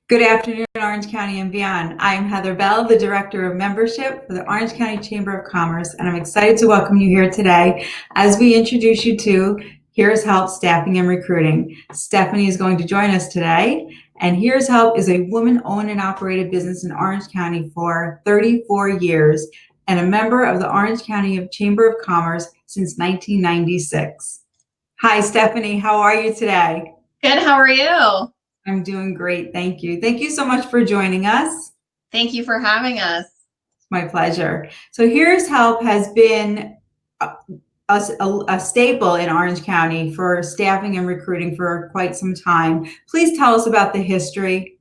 Good afternoon, Orange County and beyond. I'm Heather Bell, the Director of Membership for the Orange County Chamber of Commerce, and I'm excited to welcome you here today as we introduce you to Here's Help Staffing and Recruiting. Stephanie is going to join us today, and Here's Help is a woman-owned and operated business in Orange County for 34 years and a member of the Orange County Chamber of Commerce since 1996. Hi, Stephanie. How are you today? Good. How are you? I'm doing great. Thank you. Thank you so much for joining us. Thank you for having us. It's my pleasure. So Here's Help has been a staple in Orange County for staffing and recruiting for quite some time. Please tell us about the history.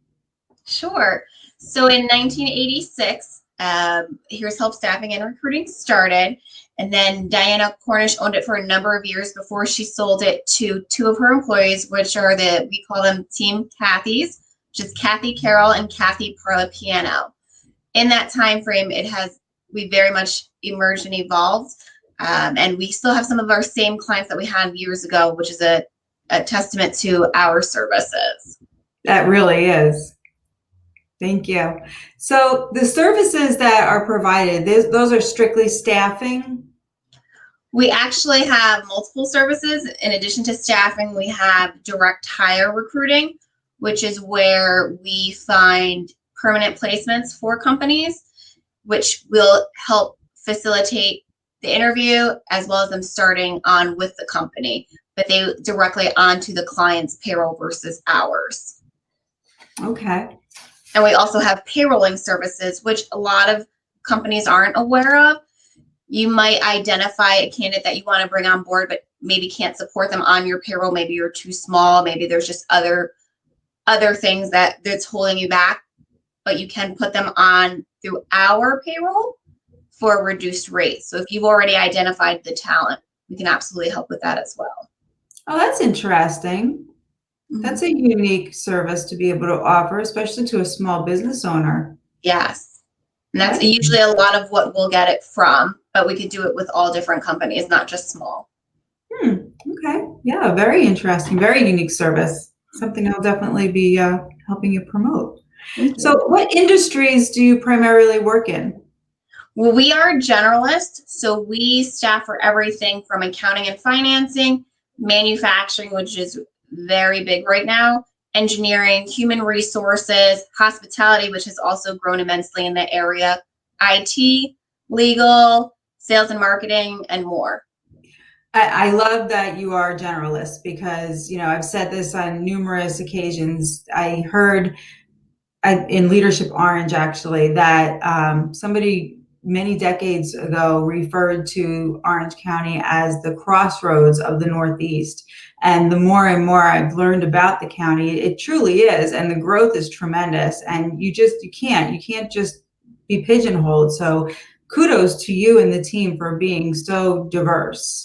Sure. So in 1986, Here's Help Staffing and Recruiting started. And then Diana Cornish owned it for a number of years before she sold it to two of her employees, which are we call them Team Kathy's, which is Kathy Carroll and Kathy Piano. In that time frame, we very much emerged and evolved. And we still have some of our same clients that we had years ago, which is a testament to our services. That really is. Thank you. So the services that are provided, those are strictly staffing? We actually have multiple services. In addition to staffing, we have direct hire recruiting, which is where we find permanent placements for companies, which will help facilitate the interview as well as them starting on with the company, but they directly onto the client's payroll versus ours. Okay. And we also have payrolling services, which a lot of companies aren't aware of. You might identify a candidate that you want to bring on board, but maybe can't support them on your payroll. Maybe you're too small. Maybe there's just other things that's holding you back, but you can put them on through our payroll for a reduced rate. So if you've already identified the talent, we can absolutely help with that as well. Oh, that's interesting. That's a unique service to be able to offer, especially to a small business owner. Yes. And that's usually a lot of what we'll get it from, but we could do it with all different companies, not just small. Okay. Yeah, very interesting. Very unique service. Something I'll definitely be helping you promote. So what industries do you primarily work in? Well, we are generalists, so we staff for everything from accounting and financing, manufacturing, which is very big right now, engineering, human resources, hospitality, which has also grown immensely in the area, IT, legal, sales and marketing, and more. I love that you are generalist because, I've said this on numerous occasions. I heard in Leadership Orange, actually, that somebody many decades ago referred to Orange County as the crossroads of the Northeast. And the more and more I've learned about the county, it truly is. And the growth is tremendous. And you can't just be pigeonholed. So kudos to you and the team for being so diverse.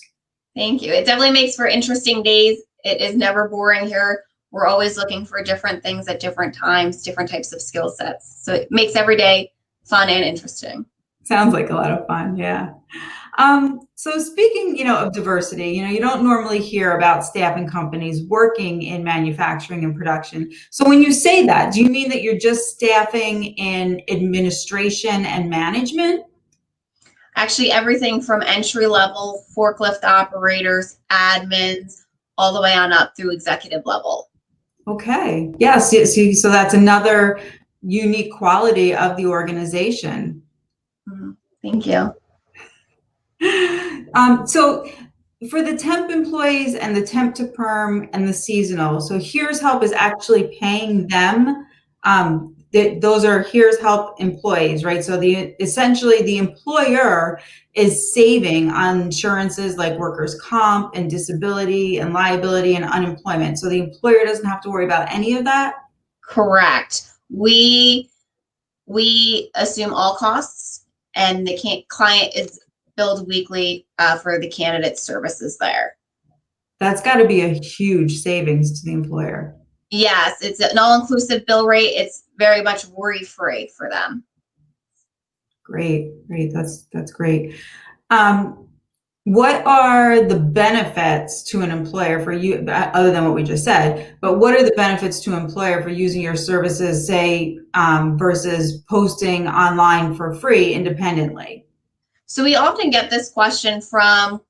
Thank you. It definitely makes for interesting days. It is never boring here. We're always looking for different things at different times, different types of skill sets. So it makes every day fun and interesting. Sounds like a lot of fun, yeah. So speaking, of diversity, you don't normally hear about staffing companies working in manufacturing and production. So when you say that, do you mean that you're just staffing in administration and management? Actually, everything from entry level, forklift operators, admins, all the way on up through executive level. Okay. Yes. See, so that's another unique quality of the organization. Thank you. So for the temp employees and the temp to perm and the seasonal, so Here's Help is actually paying them. Those are Here's Help employees, right? So essentially the employer is saving on insurances like workers' comp and disability and liability and unemployment. So the employer doesn't have to worry about any of that? Correct. We assume all costs, and the client is billed weekly for the candidate services there. That's got to be a huge savings to the employer. Yes, it's an all-inclusive bill rate. It's very much worry-free for them. Great. That's great. What are the benefits to an employer for you, other than what we just said, but what are the benefits to an employer for using your services, say, versus posting online for free independently? So we often get this question from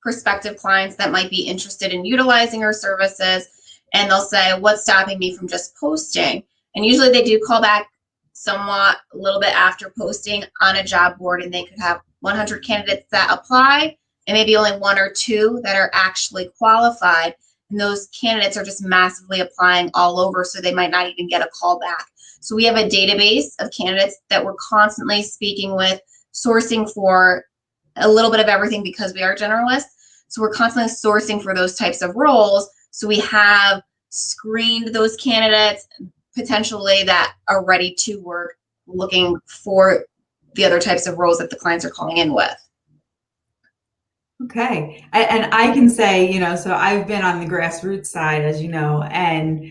prospective clients that might be interested in utilizing our services, and they'll say, what's stopping me from just posting? And usually they do call back somewhat a little bit after posting on a job board, and they could have 100 candidates that apply and maybe only one or two that are actually qualified. And those candidates are just massively applying all over, so they might not even get a call back. So we have a database of candidates that we're constantly speaking with, sourcing for a little bit of everything because we are generalists. So we're constantly sourcing for those types of roles. So we have screened those candidates potentially that are ready to work, looking for the other types of roles that the clients are calling in with. Okay. And I can say, so I've been on the grassroots side, as you know, and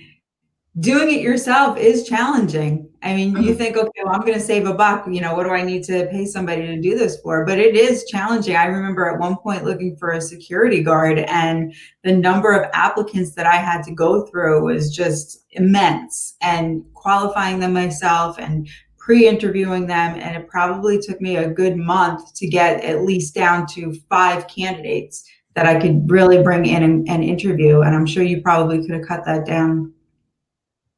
doing it yourself is challenging. I mean, you think, okay, well, I'm going to save a buck. What do I need to pay somebody to do this for? But it is challenging. I remember at one point looking for a security guard, and the number of applicants that I had to go through was just immense, and qualifying them myself and pre-interviewing them. And it probably took me a good month to get at least down to 5 candidates that I could really bring in and interview. And I'm sure you probably could have cut that down.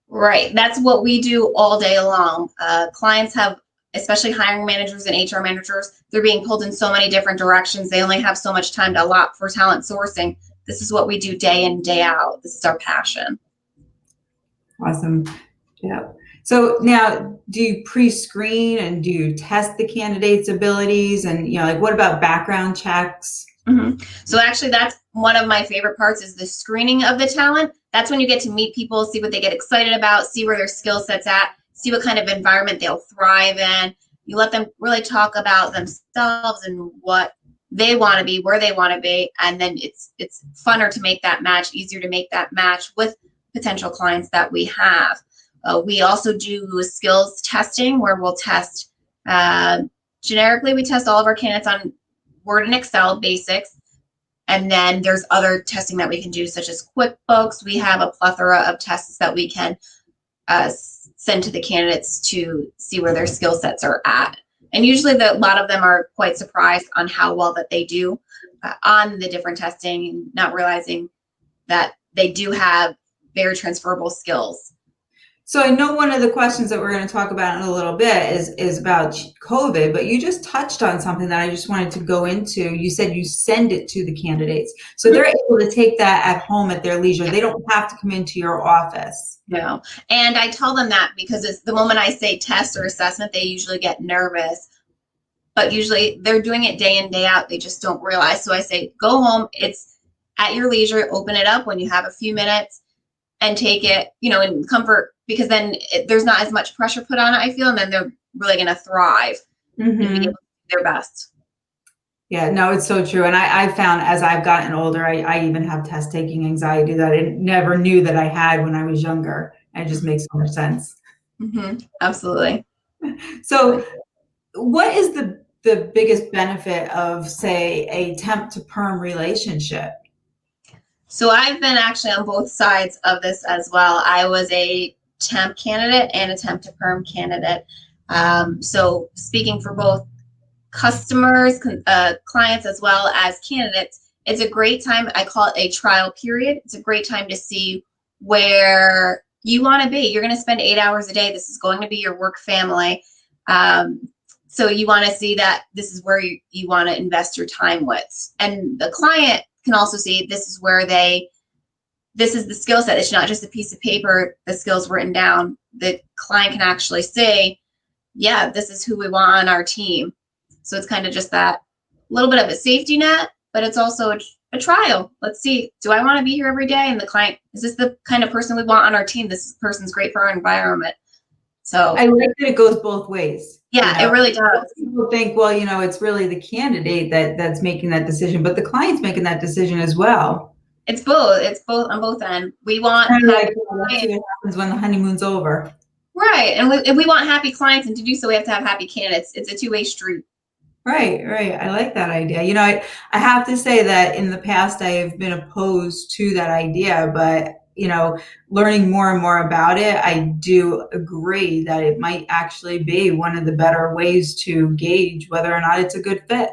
Right. That's what we do all day long. Clients have, especially hiring managers and HR managers, they're being pulled in so many different directions. They only have so much time to allot for talent sourcing. This is what we do day in, day out. This is our passion. Awesome. Yeah. So now, do you pre-screen and do you test the candidates' abilities? And, what about background checks? So actually, that's one of my favorite parts, is the screening of the talent. That's when you get to meet people, see what they get excited about, see where their skill set's at, see what kind of environment they'll thrive in. You let them really talk about themselves and what they want to be, where they want to be, and then it's funner to make that match, easier to make that match with potential clients that we have. We also do skills testing, where we'll test generically. We test all of our candidates on Word and Excel basics. And then there's other testing that we can do, such as QuickBooks. We have a plethora of tests that we can send to the candidates to see where their skill sets are at. And usually a lot of them are quite surprised on how well that they do on the different testing, not realizing that they do have very transferable skills. So I know one of the questions that we're going to talk about in a little bit is about COVID, but you just touched on something that I just wanted to go into. You said you send it to the candidates. So they're able to take that at home at their leisure. They don't have to come into your office. No. And I tell them that because it's the moment I say test or assessment, they usually get nervous. But usually they're doing it day in, day out. They just don't realize. So I say, go home. It's at your leisure. Open it up when you have a few minutes and take it, in comfort, because then there's not as much pressure put on it, I feel, and then they're really going to thrive and be able to do their best. Yeah, no, it's so true. And I found as I've gotten older, I even have test taking anxiety that I never knew that I had when I was younger. It just makes so much sense. Absolutely. So what is the biggest benefit of, say, a temp to perm relationship? So I've been actually on both sides of this as well. I was a temp candidate and a temp to perm candidate. So speaking for both customers, clients, as well as candidates, it's a great time. I call it a trial period. It's a great time to see where you want to be. You're going to spend 8 hours a day. This is going to be your work family. So you want to see that this is where you want to invest your time with. And the client can also see this is where this is the skill set. It's not just a piece of paper, the skills written down. The client can actually say, yeah, this is who we want on our team. So it's kind of just that little bit of a safety net, but it's also a trial. Let's see, do I want to be here every day? And the client, is this the kind of person we want on our team? This person's great for our environment. So I like that it goes both ways. Yeah, it really does. People think, well, it's really the candidate that's making that decision, but the client's making that decision as well. It's both. It's both on both ends. We want let's see what happens when the honeymoon's over. Right. And we want happy clients, and to do so, we have to have happy candidates. It's a two-way street. Right, right. I like that idea. I have to say that in the past I have been opposed to that idea, but learning more and more about it, I do agree that it might actually be one of the better ways to gauge whether or not it's a good fit.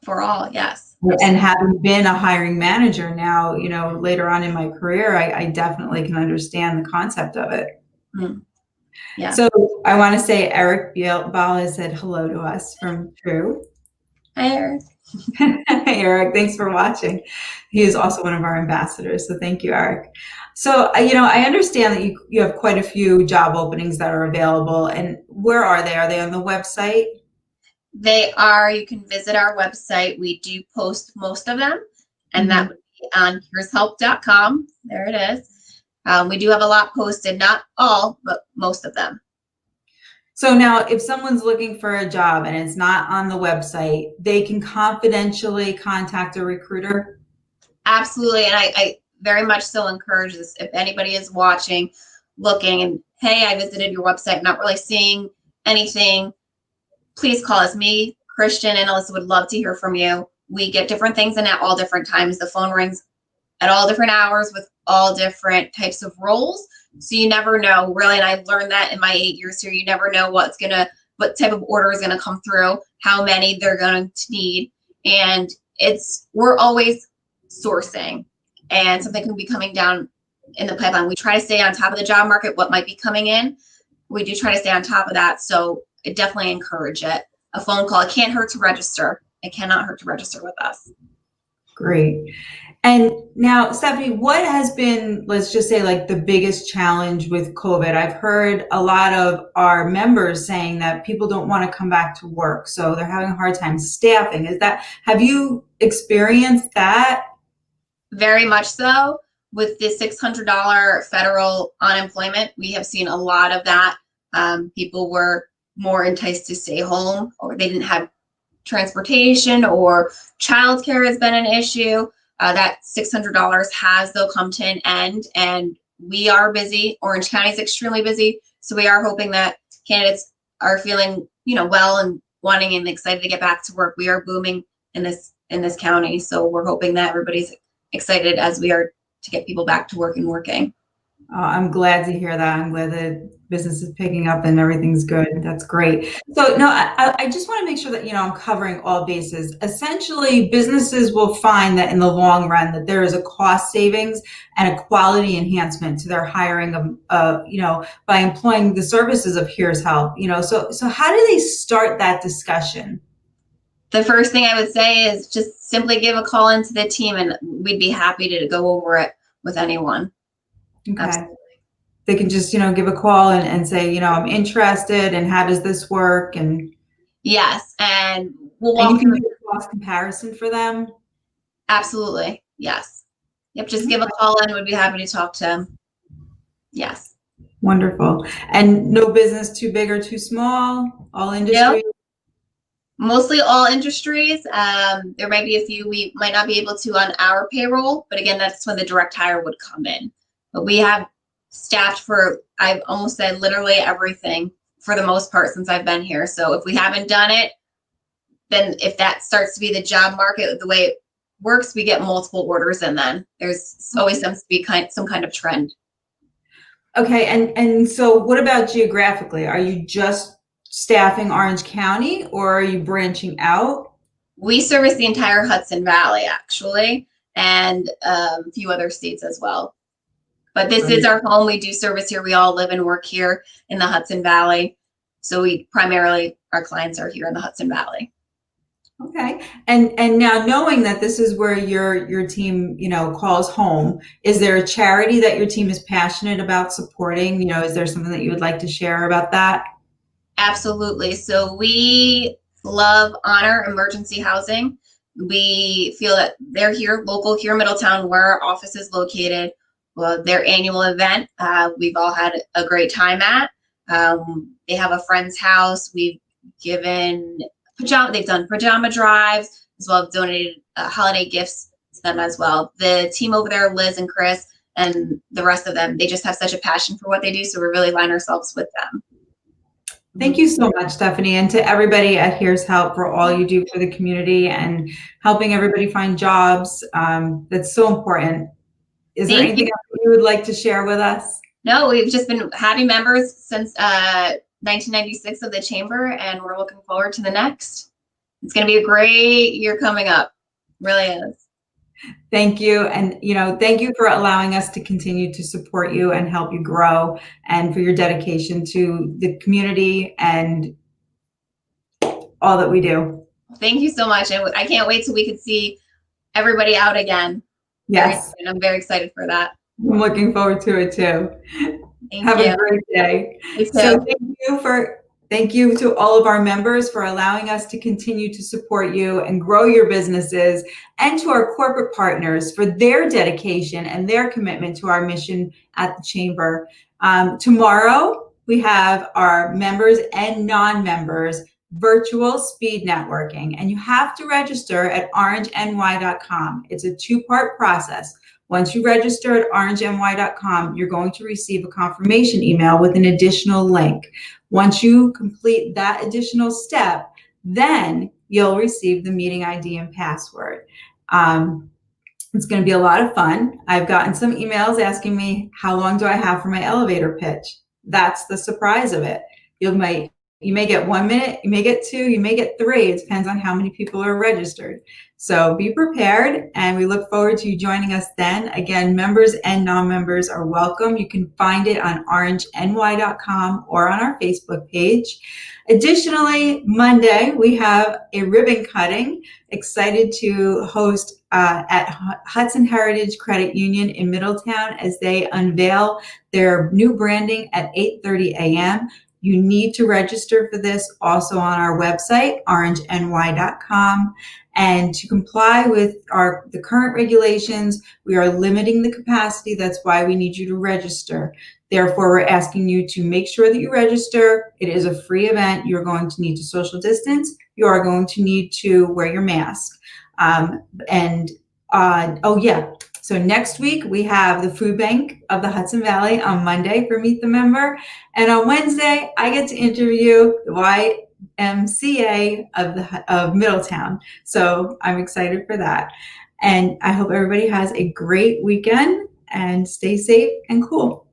For all. Yes, And absolutely. having been a hiring manager now, later on in my career, I definitely can understand the concept of it. Mm, yeah. So I want to say Eric Ball has said hello to us from True. Hi, Eric. Hey, Eric, thanks for watching. He is also one of our ambassadors, so thank you, Eric. So, I understand that you have quite a few job openings that are available, and where are they? Are they on the website? They are, you can visit our website. We do post most of them, and that Mhm. would be on here'shelp.com. There it is. We do have a lot posted, not all, but most of them. So now, if someone's looking for a job and it's not on the website, they can confidentially contact a recruiter? Absolutely. And I very much so encourage this. If anybody is watching, looking, and hey, I visited your website, not really seeing anything, please call us. Me, Christian, and Alyssa would love to hear from you. We get different things in at all different times. The phone rings at all different hours with all different types of roles. So you never know, really. And I've learned that in my 8 years here. You never know what type of order is gonna come through, how many they're going to need. And we're always sourcing, and something can be coming down in the pipeline. We try to stay on top of the job market, what might be coming in. We do try to stay on top of that. So it definitely encourage it. A phone call, it can't hurt to register. It cannot hurt to register with us. Great. And now, Stephanie, what has been, let's just say, like the biggest challenge with COVID? I've heard a lot of our members saying that people don't want to come back to work, so they're having a hard time staffing. Have you experienced that? Very much so. With the $600 federal unemployment, we have seen a lot of that. People were more enticed to stay home, or they didn't have transportation, or childcare has been an issue. That $600 has, though, come to an end, and we are busy. Orange County is extremely busy, so we are hoping that candidates are feeling, well and wanting and excited to get back to work. We are booming in this county, so we're hoping that everybody's excited as we are to get people back to work and working. I'm glad to hear that. I'm glad the business is picking up and everything's good. That's great. So, no, I just want to make sure that, I'm covering all bases. Essentially, businesses will find that in the long run that there is a cost savings and a quality enhancement to their hiring by employing the services of Here's Help. So how do they start that discussion? The first thing I would say is just simply give a call into the team, and we'd be happy to go over it with anyone. Okay. Absolutely. They can just, give a call and say, I'm interested and how does this work? Yes, and we'll And you walk can through. do a cost comparison for them. Absolutely. Yes. Yep. Just give a Okay, call in. We'd be happy to talk to them. Yes. wonderful. And no business too big or too small, all Yep. industries. Mostly all industries. There might be a few we might not be able to on our payroll, but again, that's when the direct hire would come in. But we have staffed for, I've almost said literally everything for the most part since I've been here. So if we haven't done it, then if that starts to be the job market, the way it works, we get multiple orders, and then there's always seems to be some kind of trend. Okay, and so what about geographically? Are you just staffing Orange County or are you branching out? We service the entire Hudson Valley, actually, and a few other states as well. But this is Great. our home. We do service here. We all live and work here in the Hudson Valley. So our clients are here in the Hudson Valley. Okay. And now knowing that this is where your team, calls home, is there a charity that your team is passionate about supporting? Is there something that you would like to share about that? Absolutely. So we love Honor Emergency Housing. We feel that they're here, local here in Middletown, where our office is located. Well, their annual event, we've all had a great time at. They have a friend's house. We've given they've done pajama drives, as well as donated holiday gifts to them as well. The team over there, Liz and Chris, and the rest of them, they just have such a passion for what they do. So we really line ourselves with them. Thank you so much, Stephanie, and to everybody at Here's Help for all you do for the community and helping everybody find jobs. That's so important. Is there Thank anything you. else you would like to share with us? No, we've just been having members since 1996 of the chamber, and we're looking forward to the next. It's going to be a great year coming up. Really is. Thank you. And, thank you for allowing us to continue to support you and help you grow, and for your dedication to the community and all that we do. Thank you so much. And I can't wait till we can see everybody out again. Yes. And I'm very excited for that. I'm looking forward to it too. Have a great day. You too. So thank you to all of our members for allowing us to continue to support you and grow your businesses, and to our corporate partners for their dedication and their commitment to our mission at the chamber. Tomorrow, we have our members and non-members virtual speed networking, and you have to register at orangeny.com. It's a 2-part process. Once you register at orangeny.com, you're going to receive a confirmation email with an additional link. Once you complete that additional step, then you'll receive the meeting ID and password. It's going to be a lot of fun. I've gotten some emails asking me, how long do I have for my elevator pitch? That's the surprise of it. You may get 1 minute, you may get 2, you may get 3. It depends on how many people are registered. So be prepared, and we look forward to you joining us then. Again, members and non-members are welcome. You can find it on orangeny.com or on our Facebook page. Additionally, Monday, we have a ribbon cutting. Excited to host at Hudson Heritage Credit Union in Middletown as they unveil their new branding at 8:30 a.m. You need to register for this also on our website, orangeny.com. And to comply with the current regulations, we are limiting the capacity. That's why we need you to register. Therefore, we're asking you to make sure that you register. It is a free event. You're going to need to social distance. You are going to need to wear your mask. So next week, we have the Food Bank of the Hudson Valley on Monday for Meet the Member. And on Wednesday, I get to interview the YMCA of Middletown. So I'm excited for that. And I hope everybody has a great weekend and stay safe and cool.